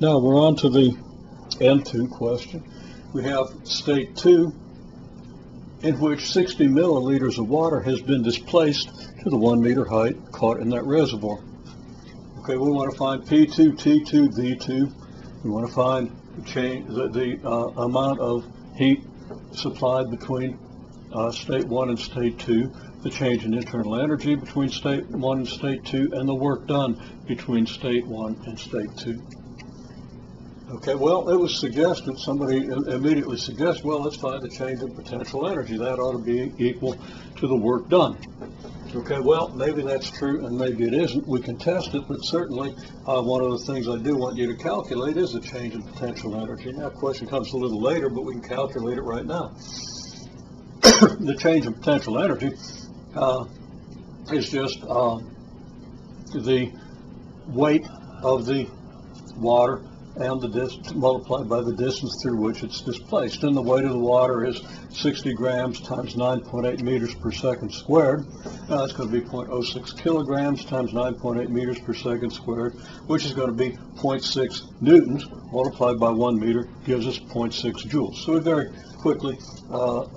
Now we're on to the N2 question. We have state 2, in which 60 milliliters of water has been displaced to the 1 meter height caught in that reservoir. Okay, we want to find P2, T2, V2. We want to find the amount of heat supplied between state 1 and state 2, the change in internal energy between state 1 and state 2, and the work done between state 1 and state 2. Okay, well, it was suggested, somebody immediately suggested, well, let's find the change in potential energy. That ought to be equal to the work done. Okay, well, maybe that's true and maybe it isn't. We can test it, but certainly one of the things I do want you to calculate is the change in potential energy. Now, the question comes a little later, but we can calculate it right now. The change in potential energy is just the weight of the water and the distance multiplied by the distance through which it's displaced. And the weight of the water is 60 grams times 9.8 meters per second squared. That's going to be 0.06 kilograms times 9.8 meters per second squared, which is going to be 0.6 newtons multiplied by 1 meter gives us 0.6 joules. So we very quickly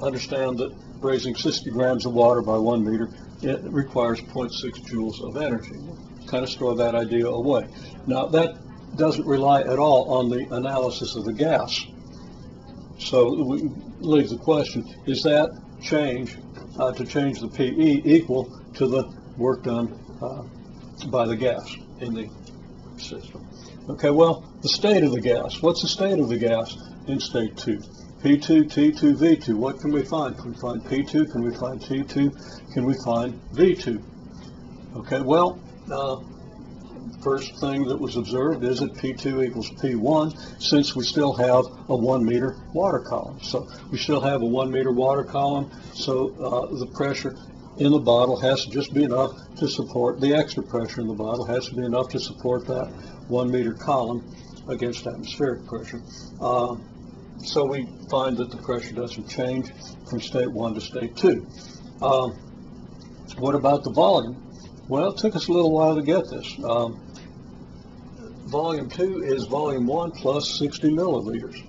understand that raising 60 grams of water by 1 meter, it requires 0.6 joules of energy. Kind of store that idea away. Now that doesn't rely at all on the analysis of the gas. So we leave the question, is that change, to change the PE, equal to the work done by the gas in the system? Okay, well, the state of the gas. What's the state of the gas in state 2? P2, T2, V2. What can we find? Can we find P2? Can we find T2? Can we find V2? Okay, well, first thing that was observed is that P2 equals P1, since we still have a 1 meter water column. So we still have a 1 meter water column, so the pressure in the bottle has to just be enough to support, the extra pressure in the bottle has to be enough to support that 1 meter column against atmospheric pressure. So we find that the pressure doesn't change from state 1 to state 2. What about the volume? Well, it took us a little while to get this. Volume 2 is volume 1 plus 60 milliliters.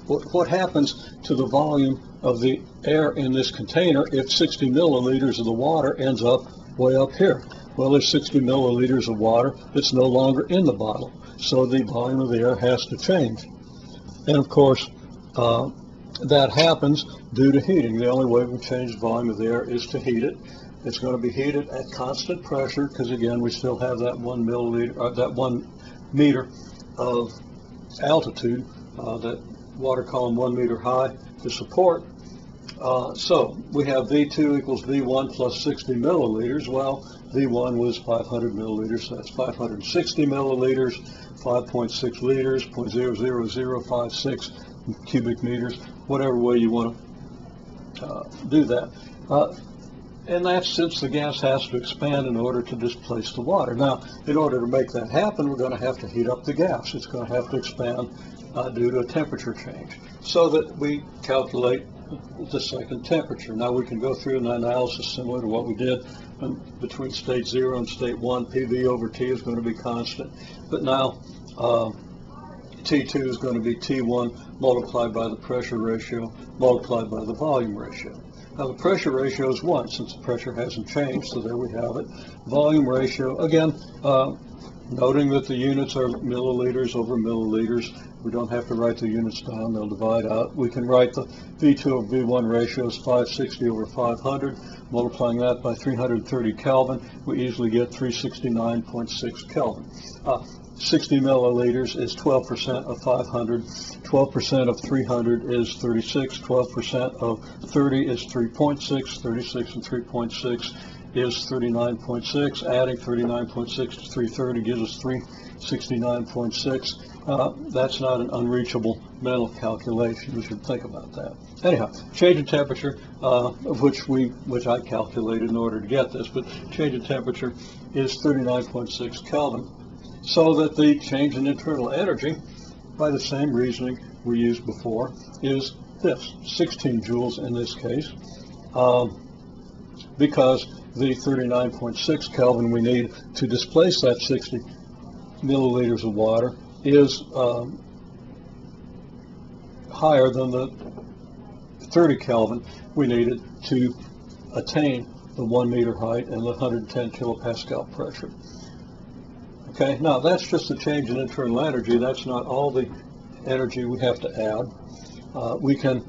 What happens to the volume of the air in this container if 60 milliliters of the water ends up way up here? Well, there's 60 milliliters of water that's no longer in the bottle, so the volume of the air has to change. And of course, that happens due to heating. The only way we change the volume of the air is to heat it. It's going to be heated at constant pressure because, again, we still have that 1 meter of altitude, that water column 1 meter high to support. So we have V2 equals V1 plus 60 milliliters. Well, V1 was 500 milliliters, so that's 560 milliliters, 5.6 liters, 0.00056 cubic meters, whatever way you want to do that. And that's since the gas has to expand in order to displace the water. Now, in order to make that happen, we're going to have to heat up the gas. It's going to have to expand due to a temperature change, so that we calculate the second temperature. Now we can go through an analysis similar to what we did between state 0 and state 1. PV over T is going to be constant, but now T2 is going to be T1 multiplied by the pressure ratio multiplied by the volume ratio. Now the pressure ratio is 1 since the pressure hasn't changed, so there we have it. Volume ratio, again, noting that the units are milliliters over milliliters. We don't have to write the units down, they'll divide out. We can write the V2 over V1 ratio is 560 over 500. Multiplying that by 330 Kelvin, we easily get 369.6 Kelvin. 60 milliliters is 12% of 500. 12% of 300 is 36. 12% of 30 is 3.6. 36 and 3.6 is 39.6. Adding 39.6 to 330 gives us 369.6. That's not an unreachable mental calculation. We should think about that. Anyhow, change in temperature, which I calculated in order to get this, but change in temperature is 39.6 Kelvin. So that the change in internal energy, by the same reasoning we used before, is this, 16 joules in this case, because the 39.6 Kelvin we need to displace that 60 milliliters of water is higher than the 30 Kelvin we needed to attain the 1 meter height and the 110 kilopascal pressure. Okay, now that's just a change in internal energy. That's not all the energy we have to add. We can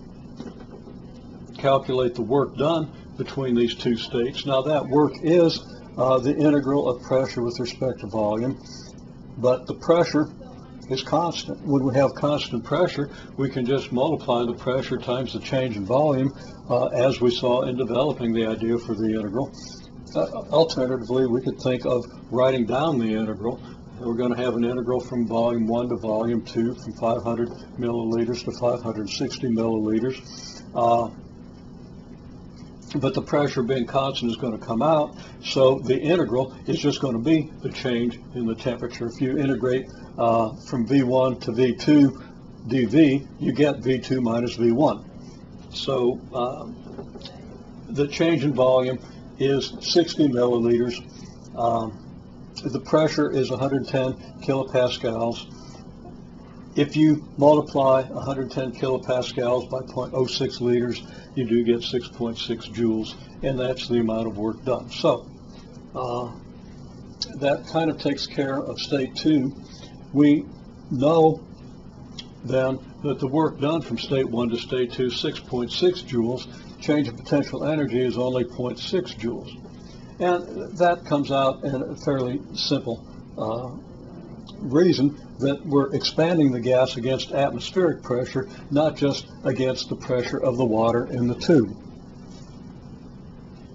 calculate the work done between these two states. Now that work is the integral of pressure with respect to volume, but the pressure is constant. When we have constant pressure, we can just multiply the pressure times the change in volume, as we saw in developing the idea for the integral. Alternatively, we could think of writing down the integral. We're going to have an integral from volume 1 to volume 2, from 500 milliliters to 560 milliliters. But the pressure being constant is going to come out, so the integral is just going to be the change in the temperature. If you integrate from V1 to V2 dV, you get V2 minus V1. So the change in volume is 60 milliliters. The pressure is 110 kilopascals. If you multiply 110 kilopascals by 0.06 liters, you do get 6.6 joules, and that's the amount of work done. So that kind of takes care of state 2. We know then that the work done from state 1 to state 2 is 6.6 joules. Change in potential energy is only 0.6 joules. And that comes out in a fairly simple reason, that we're expanding the gas against atmospheric pressure, not just against the pressure of the water in the tube.